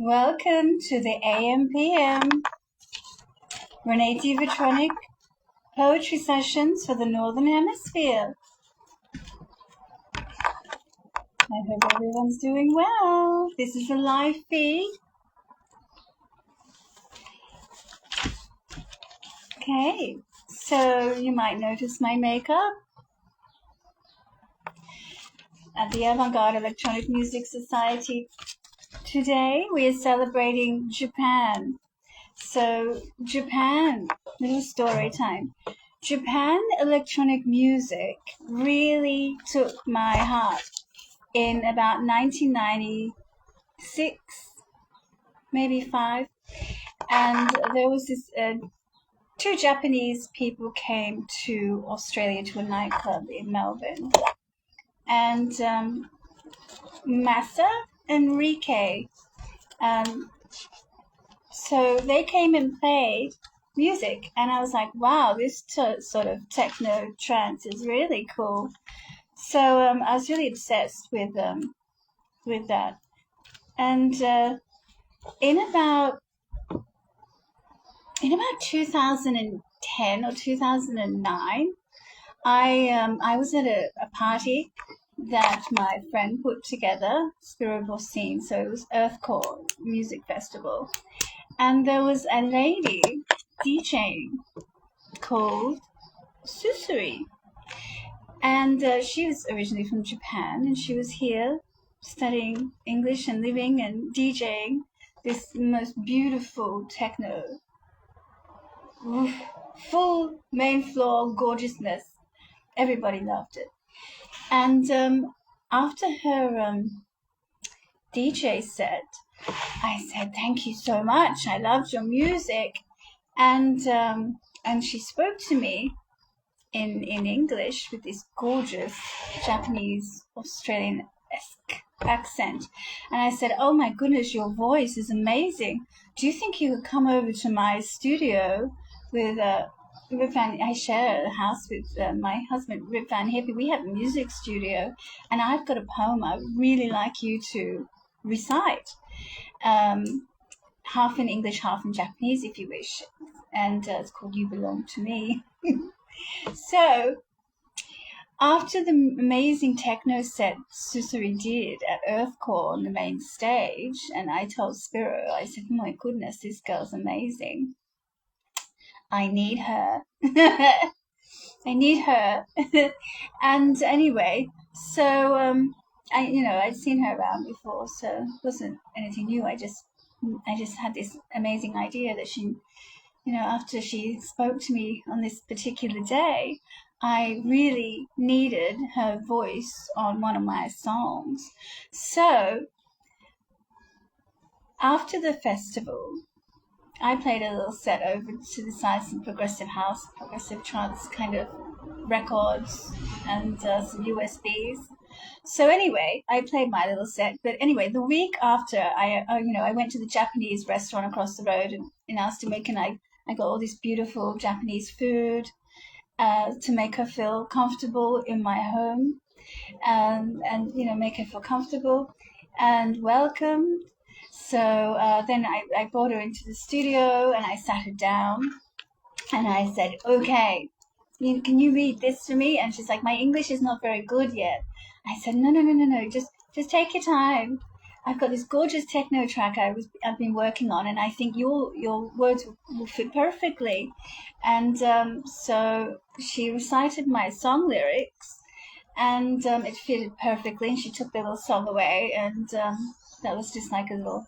Welcome to the AM/PM Renee Divatronic Poetry Sessions for the Northern Hemisphere. I hope everyone's doing well. This is a live feed. Okay, so you might notice my makeup. At the Avant-Garde Electronic Music Society today, we are celebrating Japan. So Japan, little story time. Japan electronic music really took my heart in about 1996, maybe 5. And there was this, two Japanese people came to Australia to a nightclub in Melbourne. And Massa and Rike, so they came and played music, and I was like, wow, this sort of techno trance is really cool. So I was really obsessed with that. And in about 2010 or 2009, I was at a party that my friend put together, Spiritual Scene. So it was Earthcore Music Festival. And there was a lady DJing called Suseri. And she was originally from Japan, and she was here studying English and living and DJing this most beautiful techno. Full main floor gorgeousness. Everybody loved it. And after her DJ set, I said, thank you so much. I loved your music. And she spoke to me in English with this gorgeous Japanese Australian-esque accent. And I said, oh my goodness, your voice is amazing. Do you think you could come over to my studio with Rip Van? I share a house with my husband, Rip Van Hippie. We have a music studio, and I've got a poem I'd really like you to recite. Half in English, half in Japanese, if you wish. And it's called You Belong to Me. So, after the amazing techno set Suseri did at Earthcore on the main stage, and I told Spiro, I said, oh my goodness, this girl's amazing. I need her. I need her. And anyway, so I'd seen her around before, so it wasn't anything new. I just had this amazing idea that she, after she spoke to me on this particular day, I really needed her voice on one of my songs. So after the festival, I played a little set over to the side, some progressive house, progressive trance kind of records, and some USBs. So anyway, I played my little set. But anyway, the week after, I went to the Japanese restaurant across the road in Aston, and I got all this beautiful Japanese food to make her feel comfortable in my home, and make her feel comfortable and welcome. So then I brought her into the studio, and I sat her down, and I said, okay, can you read this to me? And she's like, my English is not very good yet. I said, no, just take your time. I've got this gorgeous techno track I've been working on, and I think your words will fit perfectly. And so she recited my song lyrics, and it fitted perfectly, and she took the little song away, and that was just like a little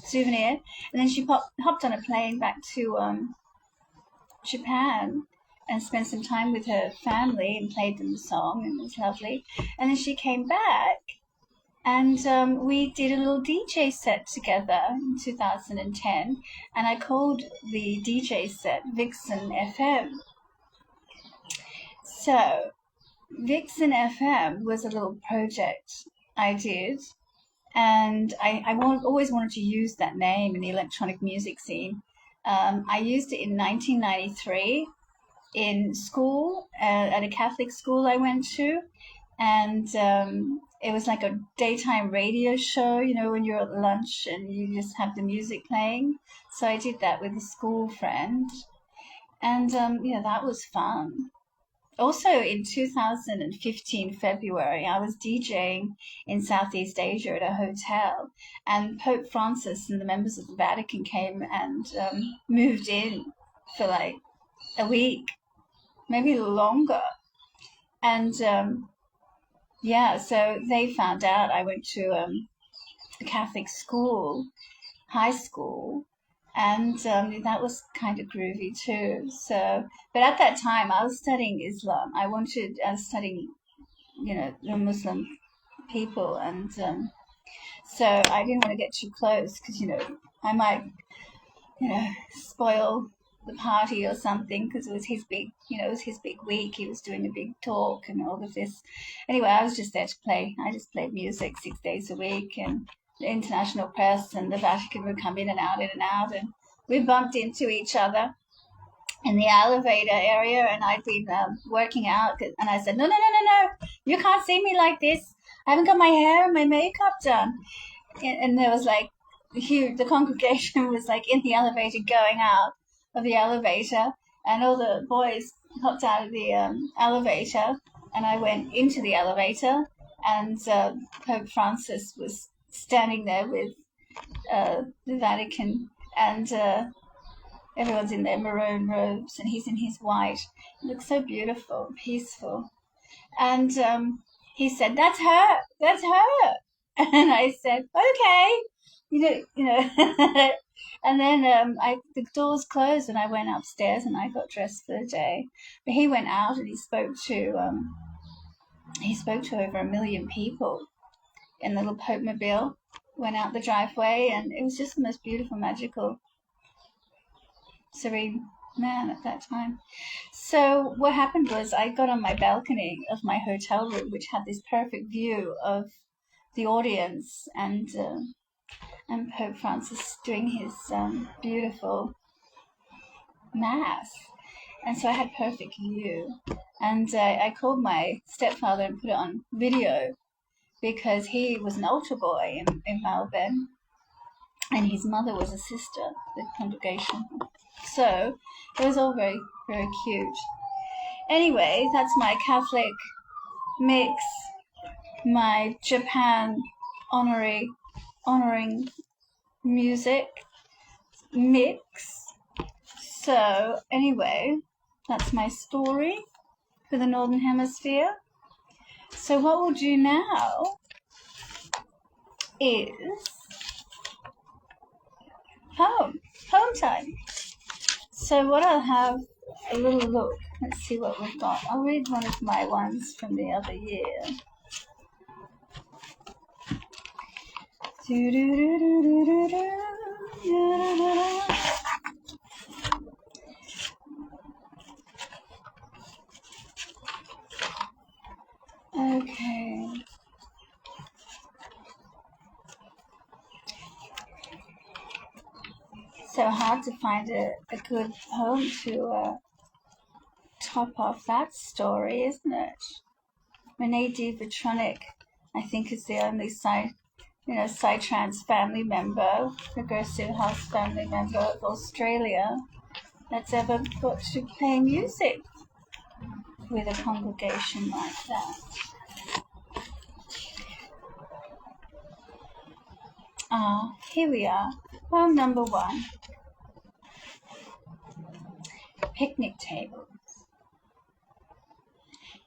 souvenir. And then she hopped on a plane back to Japan and spent some time with her family and played them the song, and it was lovely. And then she came back, and we did a little DJ set together in 2010, and I called the DJ set Vixen FM. So Vixen FM was a little project I did, and I always wanted to use that name in the electronic music scene. I used it in 1993 in school, at a Catholic school I went to, and it was like a daytime radio show, when you're at lunch and you just have the music playing. So I did that with a school friend, and that was fun. Also, in 2015 February, I was DJing in Southeast Asia at a hotel, and Pope Francis and the members of the Vatican came and moved in for like a week, maybe longer. And so they found out I went to a Catholic school, high school, and that was kind of groovy too. So, but at that time, I was studying Islam. I wanted studying, the Muslim people, and so I didn't want to get too close because I might spoil the party or something, because it was his big, it was his big week. He was doing a big talk and all of this. Anyway, I was just there to play. I just played music 6 days a week, and the international press and the Vatican would come in and out, and we bumped into each other in the elevator area, and I'd been working out, and I said, no, you can't see me like this. I haven't got my hair and my makeup done. And there was like, the congregation was like in the elevator going out of the elevator, and all the boys hopped out of the elevator, and I went into the elevator, and Pope Francis was standing there with the Vatican, and everyone's in their maroon robes, and he's in his white. It looks so beautiful, peaceful. And he said, that's her. And I said, okay, and then the doors closed, and I went upstairs and I got dressed for the day. But he went out and he spoke to over 1 million people in the little Pope mobile. Went out the driveway, and it was just the most beautiful, magical, serene man at that time. So what happened was I got on my balcony of my hotel room, which had this perfect view of the audience, and Pope Francis doing his beautiful mass. And so I had perfect view. And I called my stepfather and put it on video, because he was an altar boy in Melbourne, and his mother was a sister at the congregation. So it was all very, very cute. Anyway, that's my Catholic mix, my Japan honoring music mix. So anyway, that's my story for the Northern Hemisphere. So what we'll do now is poem time. So what I'll have a little look. Let's see what we've got. I'll read one of my ones from the other year. Okay. So hard to find a good poem to top off that story, isn't it? Renee D. Vitronic, I think, is the only Psytrance family member, Progressive House family member of Australia that's ever got to play music with a congregation like that. Here we are. Poem number 1. Picnic tables.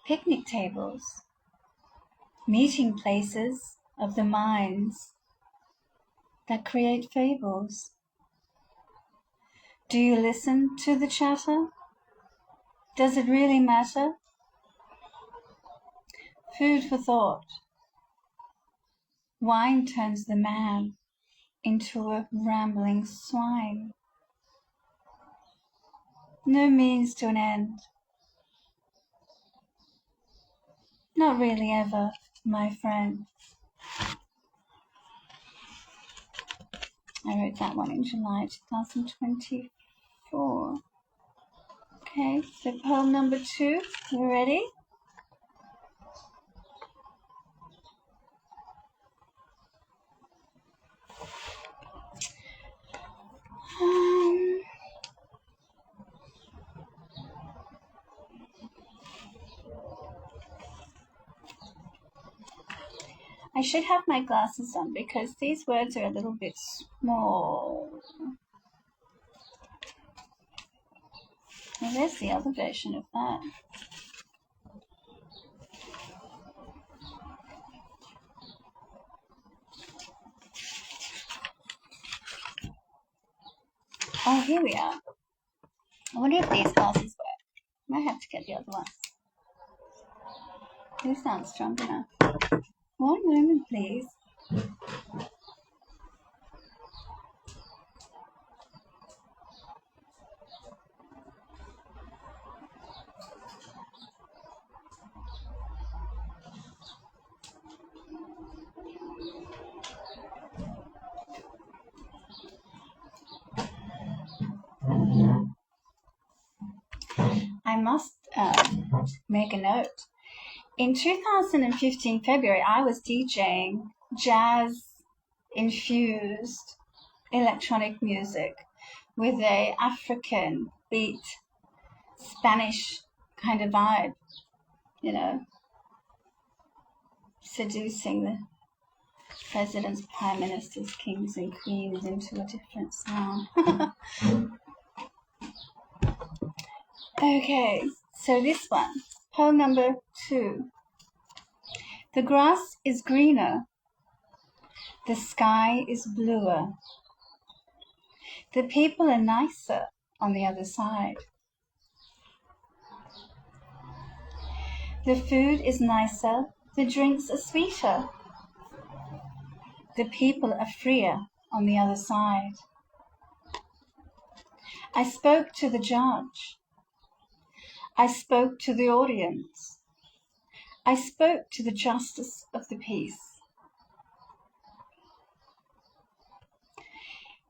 Picnic tables. Meeting places of the minds that create fables. Do you listen to the chatter? Does it really matter? Food for thought. Wine turns the man into a rambling swine. No means to an end. Not really ever, my friend. I wrote that one in July 2024. Okay, so poem number 2. You ready? I should have my glasses on because these words are a little bit small. Well, there's the other version of that. Oh, here we are. I wonder if these glasses work. I might have to get the other ones. These sound strong enough. One moment, please. I must make a note. In 2015 February, I was DJing jazz-infused electronic music with a African beat, Spanish kind of vibe, you know, seducing the presidents, prime ministers, kings and queens into a different sound. Okay, so this one, poem number 2. The grass is greener, the sky is bluer, the people are nicer on the other side. The food is nicer, the drinks are sweeter, the people are freer on the other side. I spoke to the judge. I spoke to the audience. I spoke to the justice of the peace.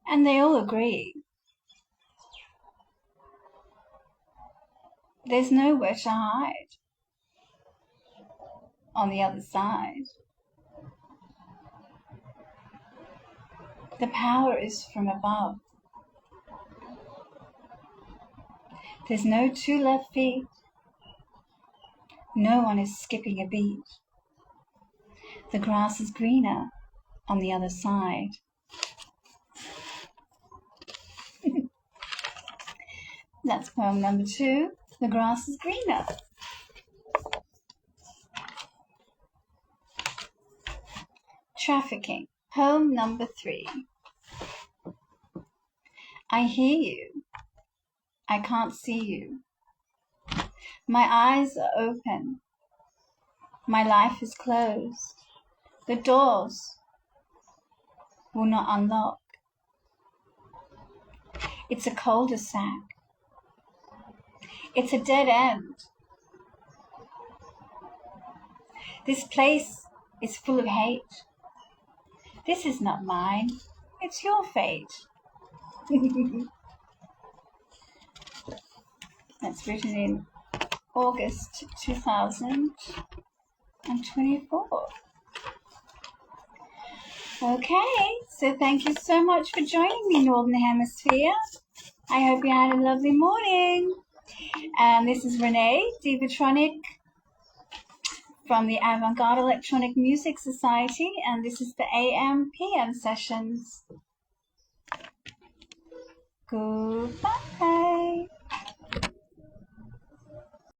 And they all agree. There's nowhere to hide on the other side. The power is from above. There's no 2 left feet. No one is skipping a beat. The grass is greener on the other side. That's poem number 2. The grass is greener. Trafficking. Poem number 3. I hear you. I can't see you. My eyes are open. My life is closed. The doors will not unlock. It's a cul-de-sac. It's a dead end. This place is full of hate. This is not mine. It's your fate. That's written in August 2024. Okay, so thank you so much for joining me, Northern Hemisphere. I hope you had a lovely morning. And this is Renee, Divatronic, from the Avant-Garde Electronic Music Society, and this is the AM/PM sessions. Goodbye.